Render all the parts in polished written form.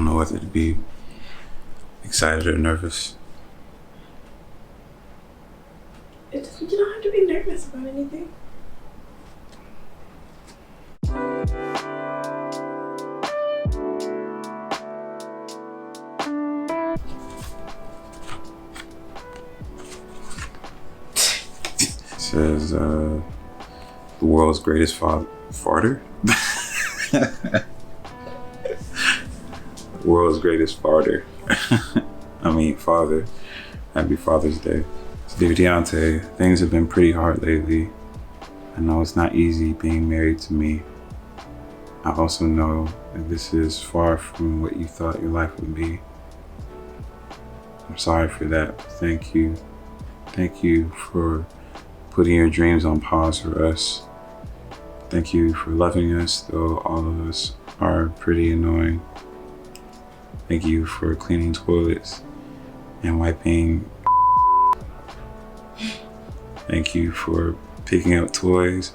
don't know whether to be excited or nervous. You don't have to be nervous about anything. It says, the world's greatest farter? World's greatest farter. I mean, father. Happy Father's Day. Dear Deontay, things have been pretty hard lately. I know it's not easy being married to me. I also know that this is far from what you thought your life would be. I'm sorry for that. Thank you. Thank you for putting your dreams on pause for us. Thank you for loving us, though all of us are pretty annoying. Thank you for cleaning toilets and wiping. Thank you for picking up toys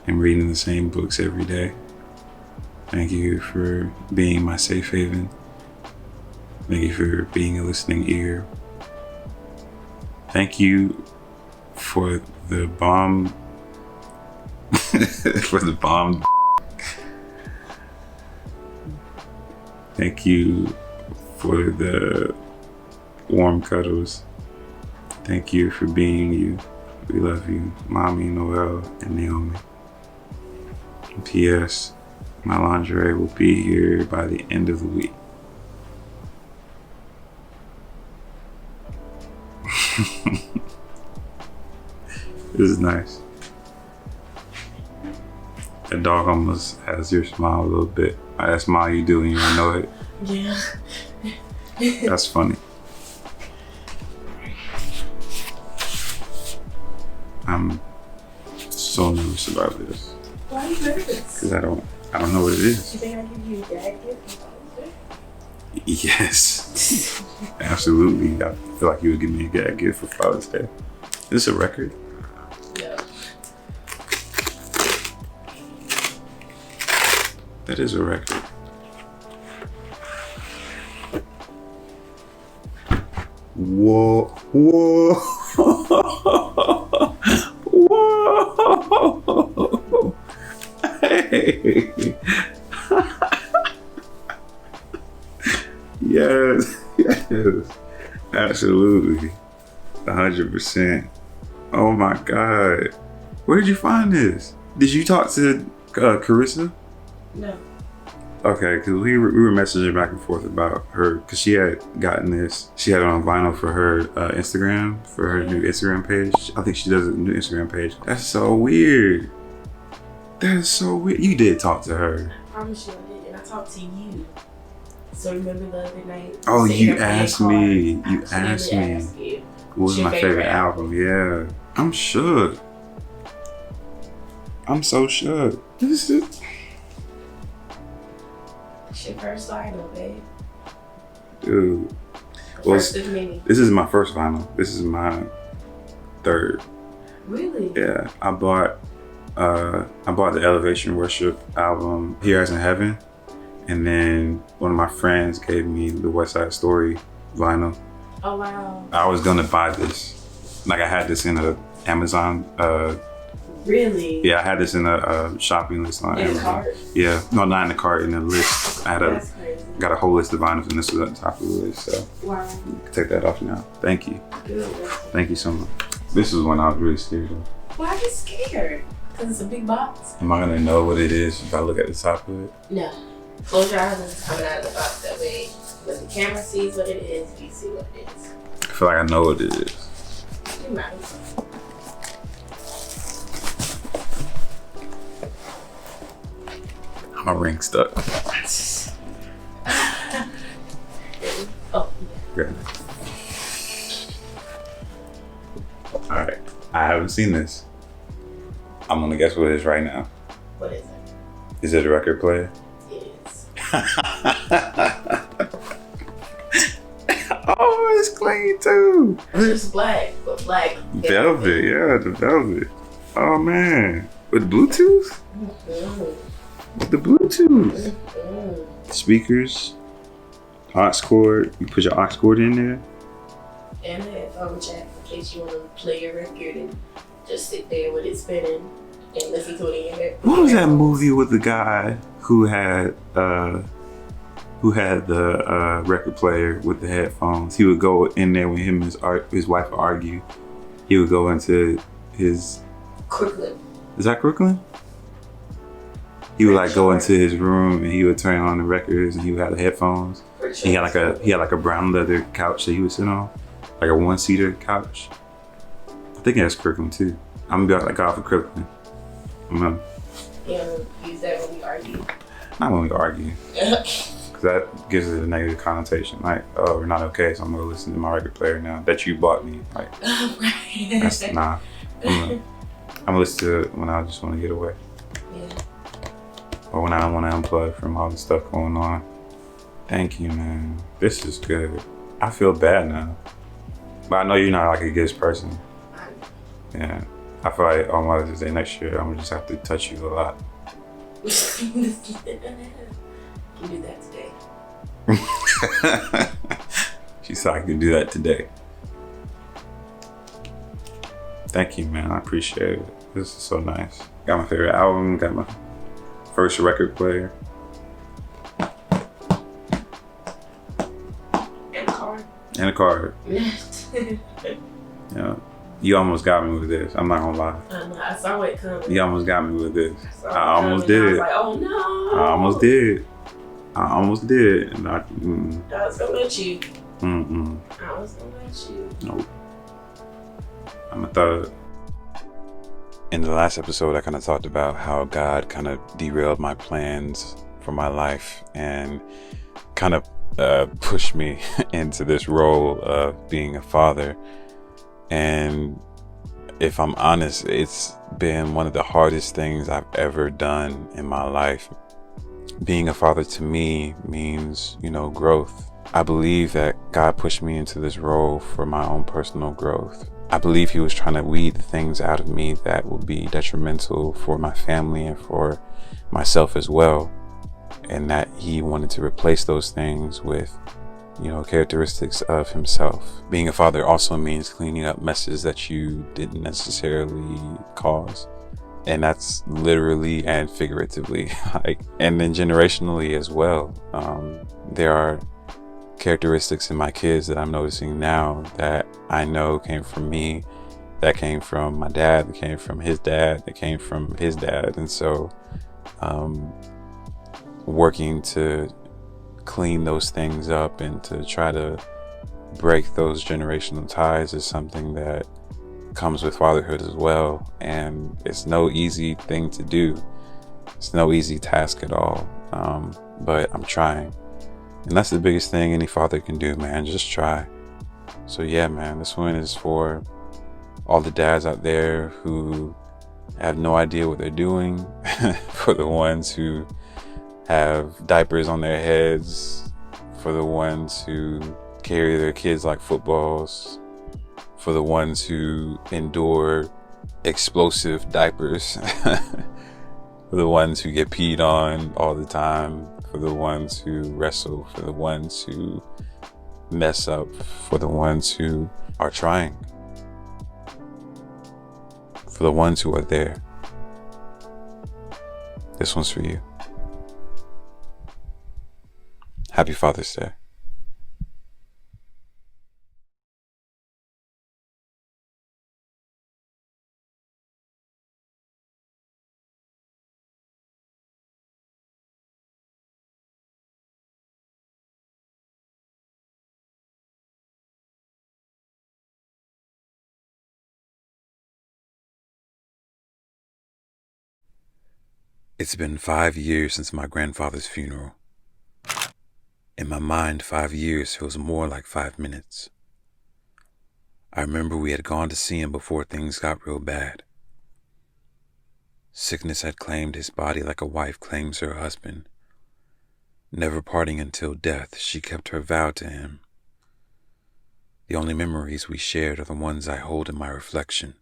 and reading the same books every day. Thank you for being my safe haven. Thank you for being a listening ear. Thank you for the bomb. For the bomb. Thank you for the warm cuddles. Thank you for being you. We love you, Mommy, Noel, and Naomi. P.S. My lingerie will be here by the end of the week. This is nice. That dog almost has your smile a little bit. That smile you do when you don't know it. Yeah. That's funny. I'm so nervous about this. Why are you nervous? Because I don't know what it is. You think I give you a gag gift for Father's Day? Yes. Absolutely. I feel like you would give me a gag gift for Father's Day. Is this a record? No. That is a record. Whoa. Whoa. Whoa. Hey. Yes. Yes. Absolutely. 100%. Oh my God. Where did you find this? Did you talk to Carissa? No. Okay, because we were messaging back and forth about her, because she had gotten this. She had it on vinyl for her Instagram, for her new Instagram page. I think she does a new Instagram page. That's so weird. That is so weird. You did talk to her. I promise you I did, and I talked to you. So remember the other night? Oh, you asked me. You asked me. What was my favorite album? Yeah. I'm shook. I'm so shook. This is... It's your first vinyl, babe. Dude. Well, first of many. This is my first vinyl. This is my third. Really? Yeah. I bought the Elevation Worship album, Here As in Heaven. And then one of my friends gave me the West Side Story vinyl. Oh, wow. I was gonna buy this. Like I had this in a Amazon. Really? Yeah, I had this in a shopping list on Amazon. Cart? Yeah, no, not in the cart, in the list. I had That's crazy. Got a whole list of vinyls, and this was at the top of the list. So wow. You can take that off now. Thank you. Good. Thank you so much. This is one I was really scared of. Why are you scared? Because it's a big box. Am I gonna know what it is if I look at the top of it? No. Close your eyes and it's coming out of the box. That way, when the camera sees what it is, you see what it is. I feel like I know what it is. You might. My ring stuck. Oh, yeah. Good. Alright. I haven't seen this. I'm gonna guess what it is right now. What is it? Is it a record player? Yes. Oh, it's clean too. It's black, but black. Velvet, yeah, the velvet. Oh man. With Bluetooth? Mm-hmm. With the Bluetooth. Mm-hmm. Speakers. aux cord. You put your aux cord in there. And a headphone jack in case you want to play your record and just sit there with it spinning and listen to it in your head. What was that movie with the guy who had the record player with the headphones? He would go in there when him and his wife would argue. He would go into his... Crooklyn. Is that Crooklyn? He would like go into his room and he would turn on the records and he would have the headphones. And he had like a brown leather couch that he would sit on, like a one-seater couch. I think that's Crooklyn too. I'm gonna be like off of Crooklyn. Yeah, use that when we argue. Not when we argue. Because that gives it a negative connotation. Like, oh, we're not okay, so I'm gonna listen to my record player now that you bought me. Like, right. That's nah. I'm gonna listen to it when I just want to get away. Yeah. Or when I want to unplug from all the stuff going on. Thank you, man. This is good. I feel bad now. But I know you're not like a good person. Yeah. I feel like on Mother's Day next year, I'm gonna just have to touch you a lot. You can do that today. She said I can do that today. Thank you, man. I appreciate it. This is so nice. Got my favorite album, got my first record player. And a card. And a card. Yeah. You almost got me with this. I'm not gonna lie. I saw it coming. You almost got me with this. I almost did. I was like, oh no. I almost did. And I was gonna let you. Mm-mm. I was gonna let you. Nope. I'm a thug. In the last episode, I kind of talked about how God kind of derailed my plans for my life and kind of pushed me into this role of being a father. And if I'm honest, it's been one of the hardest things I've ever done in my life. Being a father to me means, growth. I believe that God pushed me into this role for my own personal growth. I believe he was trying to weed the things out of me that would be detrimental for my family and for myself as well. And that he wanted to replace those things with characteristics of himself. Being a father also means cleaning up messes that you didn't necessarily cause. And that's literally and figuratively, and then generationally as well. There are characteristics in my kids that I'm noticing now that I know came from me, that came from my dad, that came from his dad, that came from his dad. And so, working to clean those things up and to try to break those generational ties is something that comes with fatherhood as well. And it's no easy thing to do. It's no easy task at all. But I'm trying. And that's the biggest thing any father can do, man. Just try. So yeah, man, this one is for all the dads out there who have no idea what they're doing, for the ones who have diapers on their heads, for the ones who carry their kids like footballs, for the ones who endure explosive diapers, for the ones who get peed on all the time, for the ones who wrestle, for the ones who mess up, for the ones who are trying, for the ones who are there. This one's for you. Happy Father's Day. It's been 5 years since my grandfather's funeral. In my mind, 5 years feels more like 5 minutes. I remember we had gone to see him before things got real bad. Sickness had claimed his body like a wife claims her husband. Never parting until death, she kept her vow to him. The only memories we shared are the ones I hold in my reflection.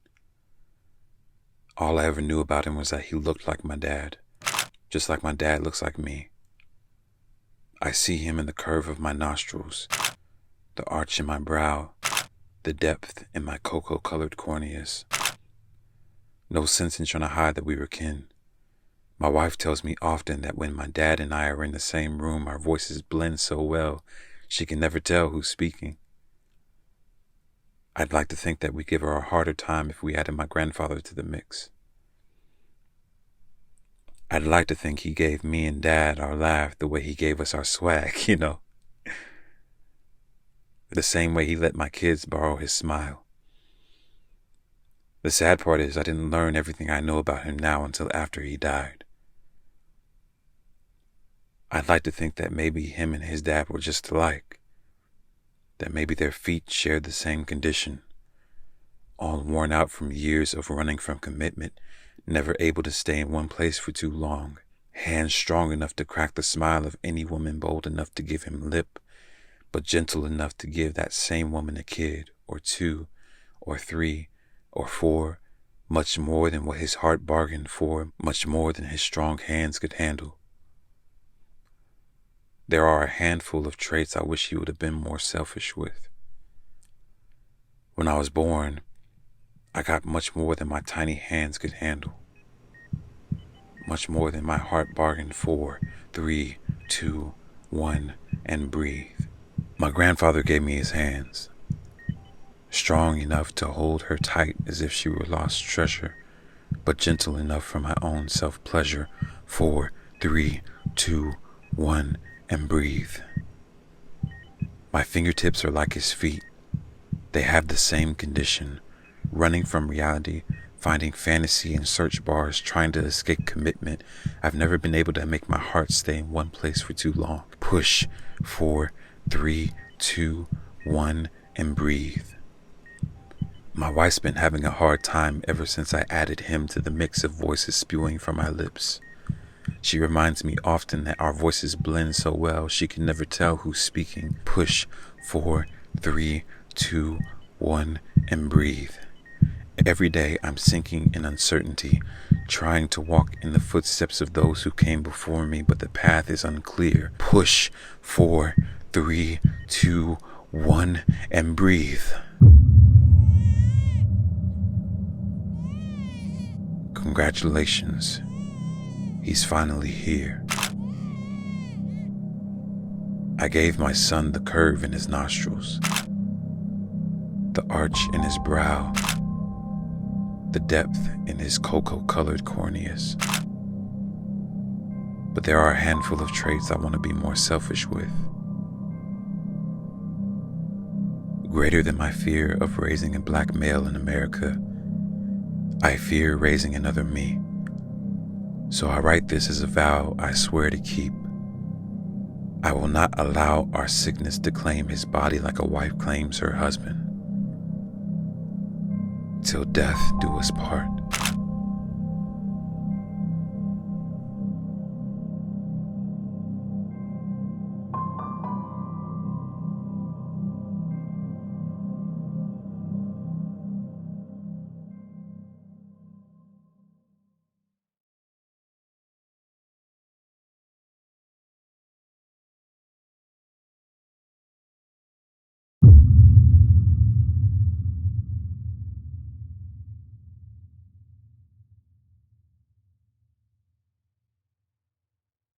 All I ever knew about him was that he looked like my dad, just like my dad looks like me. I see him in the curve of my nostrils, the arch in my brow, the depth in my cocoa-colored corneas. No sense in trying to hide that we were kin. My wife tells me often that when my dad and I are in the same room, our voices blend so well, she can never tell who's speaking. I'd like to think that we give her a harder time if we added my grandfather to the mix. I'd like to think he gave me and Dad our laugh the way he gave us our swag, The same way he let my kids borrow his smile. The sad part is I didn't learn everything I know about him now until after he died. I'd like to think that maybe him and his dad were just alike. That maybe their feet shared the same condition, all worn out from years of running from commitment, never able to stay in one place for too long, hands strong enough to crack the smile of any woman bold enough to give him lip, but gentle enough to give that same woman a kid, or two, or three, or four, much more than what his heart bargained for, much more than his strong hands could handle. There are a handful of traits I wish he would have been more selfish with. When I was born, I got much more than my tiny hands could handle. Much more than my heart bargained for. 3, 2, 1, and breathe. My grandfather gave me his hands, strong enough to hold her tight as if she were lost treasure, but gentle enough for my own self-pleasure. 4, 3, 2, 1, and breathe. My fingertips are like his feet. They have the same condition, running from reality, finding fantasy in search bars, trying to escape commitment. I've never been able to make my heart stay in one place for too long. Push. 4, 3, 2, 1, and breathe. My wife's been having a hard time ever since I added him to the mix of voices spewing from my lips. She reminds me often that our voices blend so well she can never tell who's speaking. Push. 4, 3, 2, 1, and breathe. Every day I'm sinking in uncertainty, trying to walk in the footsteps of those who came before me, but the path is unclear. Push. 4, 3, 2, 1, and breathe. Congratulations. He's finally here. I gave my son the curve in his nostrils, the arch in his brow, the depth in his cocoa-colored corneas. But there are a handful of traits I want to be more selfish with. Greater than my fear of raising a black male in America, I fear raising another me. So I write this as a vow I swear to keep. I will not allow our sickness to claim his body like a wife claims her husband. Till death do us part.